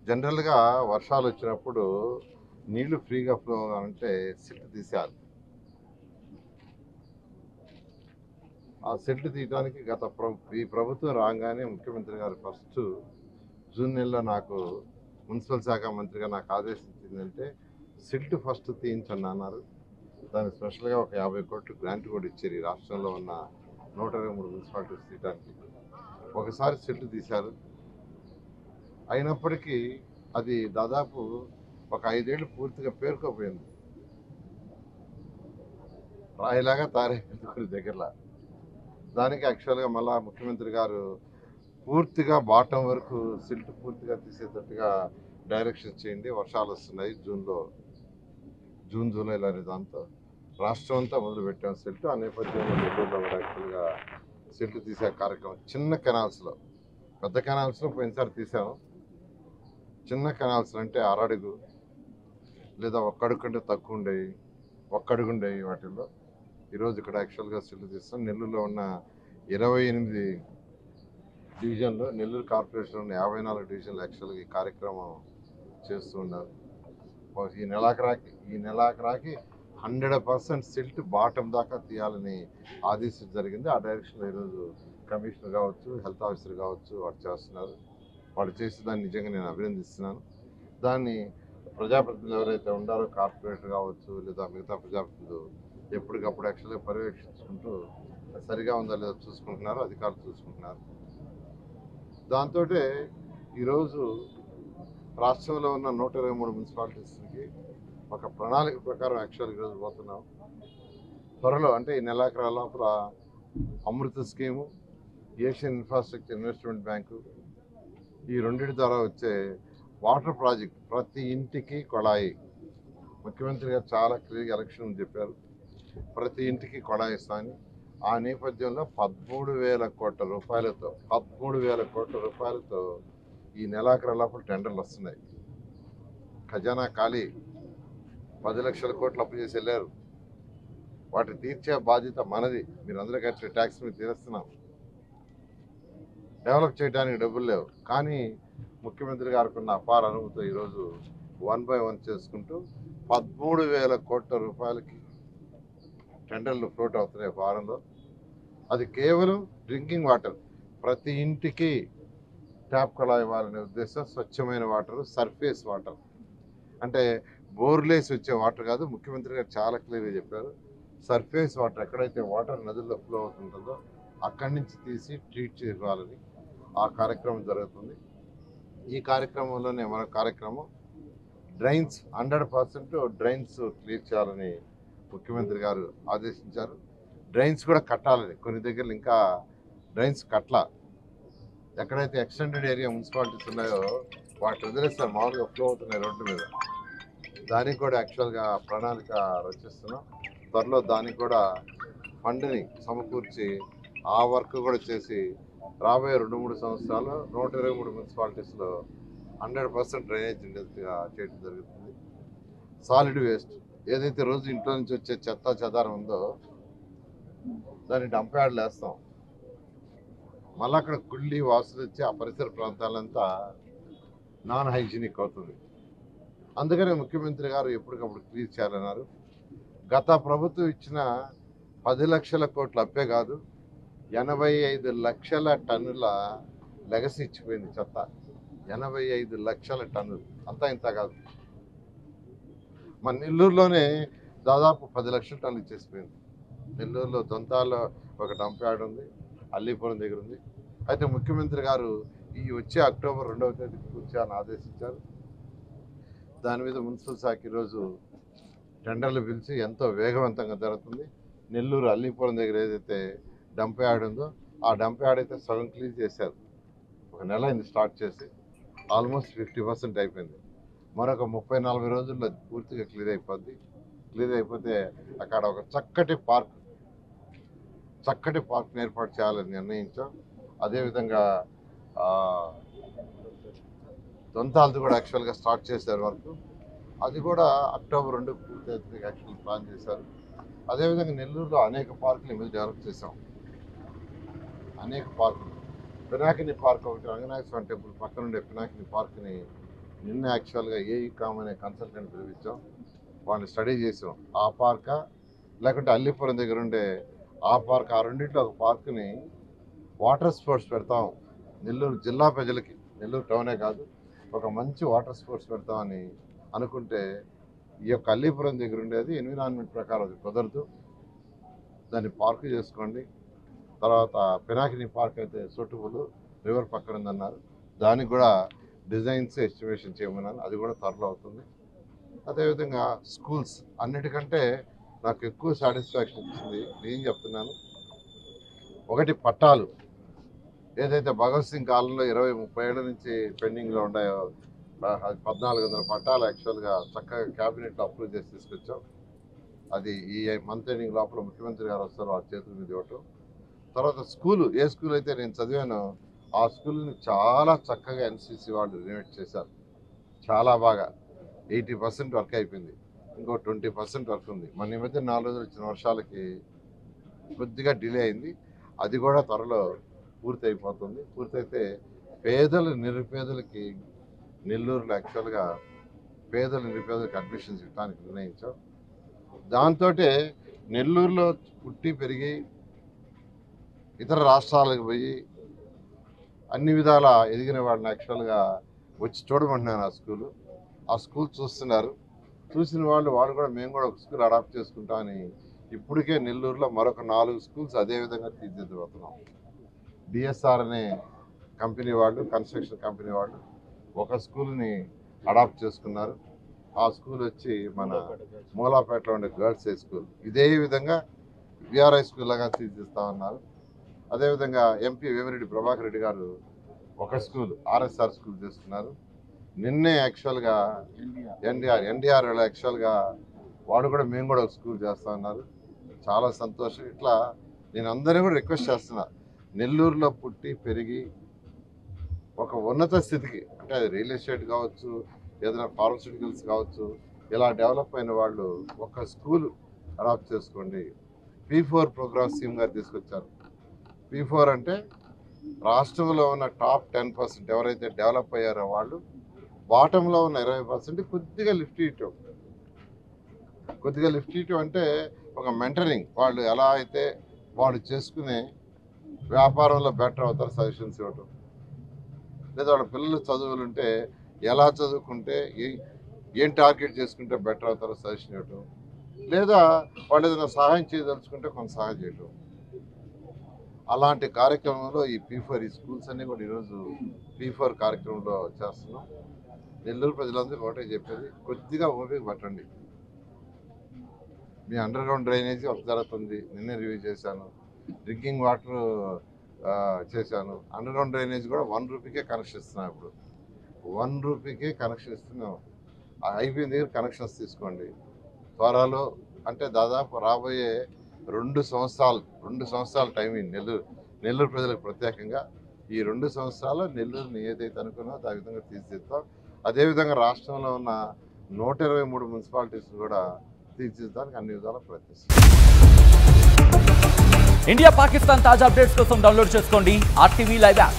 జనరల్‌గా వర్షాలొచ్చినప్పుడు నీళ్లు ఫ్రీగా ఫ్లో అవ్వాలంటే సిల్ట్ తీసేయాలి. ఆ సిల్ట్ తీయడానికి ఈ ప్రభుత్వం రాగానే ముఖ్యమంత్రి గారు ఫస్ట్ జూన్ నెలలో నాకు మున్సిపల్ శాఖ మంత్రిగా నాకు ఆదేశించిందంటే సిల్ట్ ఫస్ట్ తీయించండి అన్నారు. దానికి స్పెషల్‌గా ఒక 50 కోట్లు గ్రాంట్ కూడా ఇచ్చారు ఈ రాష్ట్రంలో ఉన్న 123 మున్సిపాలిటీస్ తీయడానికి. ఒకసారి సిల్ట్ తీశారు. అయినప్పటికీ అది దాదాపు ఒక 5 ఏళ్ళు పూర్తిగా పేరుకుపోయింది. రాయిలాగా తయారైపోయింది కొన్ని దగ్గరలో. దానికి యాక్చువల్‌గా మళ్ళా ముఖ్యమంత్రి గారు పూర్తిగా బాటం వరకు సిల్ట్ పూర్తిగా తీసేటట్టుగా డైరెక్షన్ చేయండి. వర్షాలు వస్తున్నాయి జూన్ జూలైలో అనే దాంతో రాష్ట్రం అంతా మొదలుపెట్టాం సిల్ట్. ఆ నేపథ్యంలో నెల్లూరులో కూడా యాక్చువల్గా సిల్ట్ తీసే కార్యక్రమం చిన్న కెనాల్స్లో, పెద్ద కెనాల్స్లో పోయినసారి తీసాము. చిన్న కెనాల్స్ అంటే అరడుగు లేదా ఒక్కడుగు కంటే తక్కువ ఉండేవి, ఒక్కడుగు ఉండేవి వాటిల్లో ఈరోజు ఇక్కడ యాక్చువల్గా సిల్ట్ తీస్తాం. నెల్లూరులో ఉన్న 28 డివిజన్లో నెల్లూరు కార్పొరేషన్ ఉన్న 54 డివిజన్లు యాక్చువల్గా ఈ కార్యక్రమం చేస్తూ ఉన్నారు. ఈ నెలాఖరాకి 100% సిల్ట్ బాటం దాకా తీయాలని ఆదేశించడం జరిగింది. ఆ డైరెక్షన్లో ఈరోజు కమిషనర్ కావచ్చు, హెల్త్ ఆఫీసర్ కావచ్చు వారు చేస్తున్నారు. వాళ్ళు చేసే దాన్ని నిజంగా నేను అభినందిస్తున్నాను. దాన్ని ప్రజాప్రతినిధులు ఎవరైతే ఉండారో కార్పొరేటర్ కావచ్చు లేదా మిగతా ప్రజాప్రతినిధులు ఎప్పటికప్పుడు యాక్చువల్గా పర్యవేక్షించుకుంటూ సరిగా ఉందా లేదా చూసుకుంటున్నారు, అధికారులు చూసుకుంటున్నారు. దాంతో ఈరోజు రాష్ట్రంలో ఉన్న 123 మున్సిపాలిటీస్కి ఒక ప్రణాళిక ప్రకారం యాక్చువల్ ఈరోజు పోతున్నాం. త్వరలో అంటే ఈ నెలాఖరు లోపల Amrit scheme, Asian Infrastructure Investment Bank ఈ రెండింటి ద్వారా వచ్చే వాటర్ ప్రాజెక్ట్ ప్రతి ఇంటికి కొళాయి. ముఖ్యమంత్రి గారు చాలా క్లియర్గా ఎలక్షన్ చెప్పారు, ప్రతి ఇంటికి కొళాయి ఇస్తామని. ఆ నేపథ్యంలో 13,000 కోట్ల రూపాయలతో ఈ నెలాఖరు లోపల టెండర్లు వస్తున్నాయి. ఖజానా ఖాళీ, 10 లక్షల కోట్లు అప్పు చేసి వెళ్ళారు. వాటిని తీర్చే బాధ్యత మనది. మీరందరూ కట్టే ట్యాక్స్ మీద తీరుస్తున్నాం. డెవలప్ చేయడానికి డబ్బులు లేవు, కానీ ముఖ్యమంత్రి గారికి ఉన్న అపార అనుభూతితో ఈరోజు 1 by 1 చేసుకుంటూ 13,000 కోట్ల రూపాయలకి టెండర్లు ఫ్లోట్ అవుతున్నాయి వారంలో. అది కేవలం డ్రింకింగ్ వాటర్, ప్రతి ఇంటికి ట్యాప్ కళా ఇవ్వాలనే ఉద్దేశం. స్వచ్ఛమైన వాటర్, సర్ఫేస్ వాటర్ అంటే బోర్లేసి వచ్చే వాటర్ కాదు. ముఖ్యమంత్రి గారు చాలా క్లియర్గా చెప్పారు, సర్ఫేస్ వాటర్ ఎక్కడైతే వాటర్ నదుల్లో ఫ్లో అవుతుంటుందో అక్కడి నుంచి తీసి ట్రీట్ చేసుకోవాలని ఆ కార్యక్రమం జరుగుతుంది. ఈ కార్యక్రమంలోనే మన కార్యక్రమం డ్రైన్స్ 100% డ్రైన్స్ క్లియర్ చేయాలని ముఖ్యమంత్రి గారు ఆదేశించారు. డ్రైన్స్ కూడా కట్టాలని, కొన్ని దగ్గరలు ఇంకా డ్రైన్స్ కట్ల. ఎక్కడైతే ఎక్స్టెండెడ్ ఏరియా మున్సిపాలిటీస్ ఉన్నాయో వాటి వదిలేస్తారు, మామూలుగా ఫ్లో అవుతున్నాయి రోడ్డు మీద. దానికి కూడా యాక్చువల్గా ప్రణాళిక రచిస్తున్నాం. త్వరలో దానికి కూడా ఫండ్ని సమకూర్చి ఆ వర్క్ కూడా చేసి రాబోయే 2-3 సంవత్సరాలు 123 మున్సిపాలిటీస్లో 100% డ్రైనేజ్ ఇండస్ట్రీగా చేయడం జరుగుతుంది. సాలిడ్ వేస్ట్ ఏదైతే రోజు ఇంట్లో నుంచి వచ్చే చెత్త చెదారం ఉందో దాన్ని డంప్ యార్డ్లు వేస్తాం. మళ్ళీ అక్కడ కుళ్ళి వాసన వచ్చి ఆ పరిసర ప్రాంతాలంతా నాన్ హైజీనిక్ అవుతుంది. అందుకనే ముఖ్యమంత్రి గారు ఎప్పటికప్పుడు క్లియర్ చేయాలన్నారు. గత ప్రభుత్వం ఇచ్చిన 10 లక్షల కోట్ల అప్పే కాదు, 85 లక్షల టన్నుల లెగసీ ఇచ్చిపోయింది చెత్త. 85 లక్షల టన్నులు అంతా ఇంత కాదు. మన నెల్లూరులోనే దాదాపు 10 లక్షల టన్నులు ఇచ్చేసిపోయింది. నెల్లూరులో దొంతాల్లో ఒక డంప్ యార్డ్ ఉంది, అల్లీపురం దగ్గర ఉంది. అయితే ముఖ్యమంత్రి గారు ఈ వచ్చే అక్టోబర్ 2వ తేదీకి పూర్తి చేయాలని ఆదేశించారు. దాని మీద మున్సిపల్ శాఖ ఈరోజు టెండర్లు పిలిచి ఎంతో వేగవంతంగా జరుగుతుంది. నెల్లూరు అల్లీపురం దగ్గర ఏదైతే డంప్ యార్డ్ ఉందో ఆ డంప్ యార్డ్ అయితే సగం క్లీన్ చేశారు. ఒక నెల అయింది స్టార్ట్ చేసి, ఆల్మోస్ట్ 50% అయిపోయింది. మరొక 30-40 రోజుల్లో పూర్తిగా క్లియర్ అయిపోద్ది. క్లియర్ అయిపోతే అక్కడ ఒక చక్కటి పార్క్ని ఏర్పాటు చేయాలని నిర్ణయించాం. అదేవిధంగా దొంతాలది కూడా యాక్చువల్గా స్టార్ట్ చేశారు వర్క్. అది కూడా అక్టోబర్ 2 పూర్తి యాక్చువల్ ప్లాన్ చేశారు. అదేవిధంగా నెల్లూరులో అనేక పార్కులు మీద డెవలప్ చేశాం. అనేక పార్కులు, పినాకిని పార్క్ ఒకటి, రంగనాథ స్వామి టెంపుల్ పక్కన ఉండే పినాకిని పార్క్ని నిన్న యాక్చువల్గా ఏఈకామ్ అనే కన్సల్టెంట్ పిలిపించాం, వాళ్ళని స్టడీ చేసాం. ఆ పార్కా లేకుంటే అల్లిపురం దగ్గర ఉండే ఆ పార్క్, ఆ రెండింటిలో ఒక పార్కుని వాటర్ స్పోర్ట్స్ పెడతాం నెల్లూరు జిల్లా ప్రజలకి, నెల్లూరు టౌనే కాదు, ఒక మంచి వాటర్ స్పోర్ట్స్ పెడతామని అనుకుంటే ఈ యొక్క అల్లిపురం దగ్గర ఉండేది ఎన్విరాన్మెంట్ ప్రకారం అది కుదరదు, దాన్ని పార్కు చేసుకోండి. తర్వాత పినాకిని పార్క్ అయితే సూటబుల్, రివర్ పక్కన ఉందన్నారు, దానికి కూడా డిజైన్స్ ఎస్టిమేషన్ చేయమన్నాను, అది కూడా త్వరలో అవుతుంది. అదేవిధంగా స్కూల్స్ అన్నిటికంటే నాకు ఎక్కువ సాటిస్ఫాక్షన్ ఇచ్చింది నేను చెప్తున్నాను, ఒకటి పట్టాలు. ఏదైతే భగత్ సింగ్ కాలంలో 20-30 ఏళ్ళ నుంచి పెండింగ్లో ఉన్నాయో 1400 పట్టాలు యాక్చువల్గా చక్కగా క్యాబినెట్లో అప్రూవ్ చేసి తీసుకొచ్చాం. అది ఈ మంత్ ఎండింగ్ లోపల ముఖ్యమంత్రి గారు వస్తారు, ఆ చేతుల మీద ఇవ్వటం. తర్వాత స్కూలు, ఏ స్కూల్ అయితే నేను చదివానో ఆ స్కూల్ని చాలా చక్కగా ఎన్సీసీ వాళ్ళు రినోవేట్ చేశారు, చాలా బాగా. 80% వర్క్ అయిపోయింది, ఇంకో 20% వర్క్ ఉంది. మన ఈ మధ్య 4 రోజులు వచ్చిన వర్షాలకి కొద్దిగా డిలే అయింది, అది కూడా త్వరలో పూర్తి అయిపోతుంది. పూర్తయితే పేదలు నిరుపేదలకి నెల్లూరులో యాక్చువల్గా నిరుపేదలకు అడ్మిషన్స్ ఇవ్వడానికి నిర్ణయించాం. దాంతో నెల్లూరులో పుట్టి పెరిగి ఇతర రాష్ట్రాలకు పోయి అన్ని విధాల ఎదిగిన వాళ్ళని యాక్చువల్గా వచ్చి చూడమంటున్నాను. ఆ స్కూల్ చూస్తున్నారు, చూసిన వాళ్ళు కూడా మేము కూడా ఒక స్కూల్ అడాప్ట్ చేసుకుంటామని ఇప్పటికే నెల్లూరులో మరొక 4 స్కూల్స్ అదేవిధంగా తీర్చిదిద్దుతున్నాం. డిఎస్ఆర్ అనే కంపెనీ వాళ్ళు, కన్స్ట్రక్షన్ కంపెనీ వాళ్ళు ఒక స్కూల్ని అడాప్ట్ చేసుకున్నారు. ఆ స్కూల్ వచ్చి మన మూలాపేటలో ఉండే గర్ల్స్ హై స్కూల్, ఇదే విధంగా విఆర్ఐ స్కూల్ లాగా తీర్చిదిద్దామన్నారు. అదేవిధంగా ఎంపీ వేమిరెడ్డి ప్రభాకర్ రెడ్డి గారు ఒక స్కూల్ ఆర్ఎస్ఆర్ స్కూల్ చేసుకున్నారు. నిన్నే యాక్చువల్గా ఎన్డీఆర్ యాక్చువల్గా మేము కూడా ఒక స్కూల్ చేస్తా ఉన్నారు, చాలా సంతోషం. ఇట్లా నేను అందరినీ కూడా రిక్వెస్ట్ చేస్తున్నా, నెల్లూరులో పుట్టి పెరిగి ఒక ఉన్నత స్థితికి, అంటే అది రియల్ ఎస్టేట్ కావచ్చు, ఏదైనా ఫార్మస్యూటికల్స్ కావచ్చు, ఇలా డెవలప్ అయిన వాళ్ళు ఒక స్కూల్ అడాప్ట్ చేసుకోండి. P4 ప్రోగ్రామ్ స్కీమ్ గారు తీసుకొచ్చారు. P4 అంటే రాష్ట్రంలో ఉన్న టాప్ 10% ఎవరైతే డెవలప్ అయ్యారో వాళ్ళు, బాటంలో ఉన్న 20% కొద్దిగా లిఫ్ట్ ఇవ్వటం అంటే ఒక మెంటరింగ్, వాళ్ళు ఎలా అయితే వాళ్ళు చేసుకునే వ్యాపారంలో బెటర్ అవుతారు సజెషన్స్ ఇవ్వటం, లేదా వాళ్ళ పిల్లలు చదువులు ఉంటే ఎలా చదువుకుంటే ఏం టార్గెట్ చేసుకుంటే బెటర్ అవుతారో సజెషన్ ఇవ్వటం, లేదా వాళ్ళు ఏదైనా సహాయం చేయదలుచుకుంటే కొంత సహాయం చేయటం. అలాంటి కార్యక్రమంలో ఈ P4 ఈ స్కూల్స్ అన్నీ కూడా ఈరోజు P4 కార్యక్రమంలో చేస్తున్నాం. నెల్లూరు ప్రజలందరికీ ఒకటే చెప్పేది, కొద్దిగా ఓపిక పట్టండి. మీ అండర్ గ్రౌండ్ డ్రైనేజీ ఒక జరుగుతుంది, నిన్నే రివ్యూ చేశాను. డ్రింకింగ్ వాటర్ చేశాను. అండర్ గ్రౌండ్ డ్రైనేజ్ కూడా 1 రూపీకే కనెక్షన్ ఇస్తున్నాం. ఇప్పుడు 1 రూపీకే కనెక్షన్ ఇస్తున్నాం. అయిపోయిన దగ్గర కనెక్షన్స్ తీసుకోండి త్వరలో. అంటే దాదాపు రాబోయే 2 సంవత్సరాల టైం నెల్లూరు ప్రజలకు ప్రత్యేకంగా. ఈ 2 సంవత్సరాలు నెల్లూరుని ఏదైతే అనుకున్నామో ఆ విధంగా తీర్చిదిద్దాం. అదేవిధంగా రాష్ట్రంలో ఉన్న 123 మున్సిపాలిటీస్ కూడా తీర్చిదిద్దడానికి అన్ని విధాలా ప్రయత్నిస్తాం. ఇండియా పాకిస్తాన్ తాజా అప్డేట్స్ కోసం డౌన్లోడ్ చేసుకోండి RTV లైవ్ యాప్.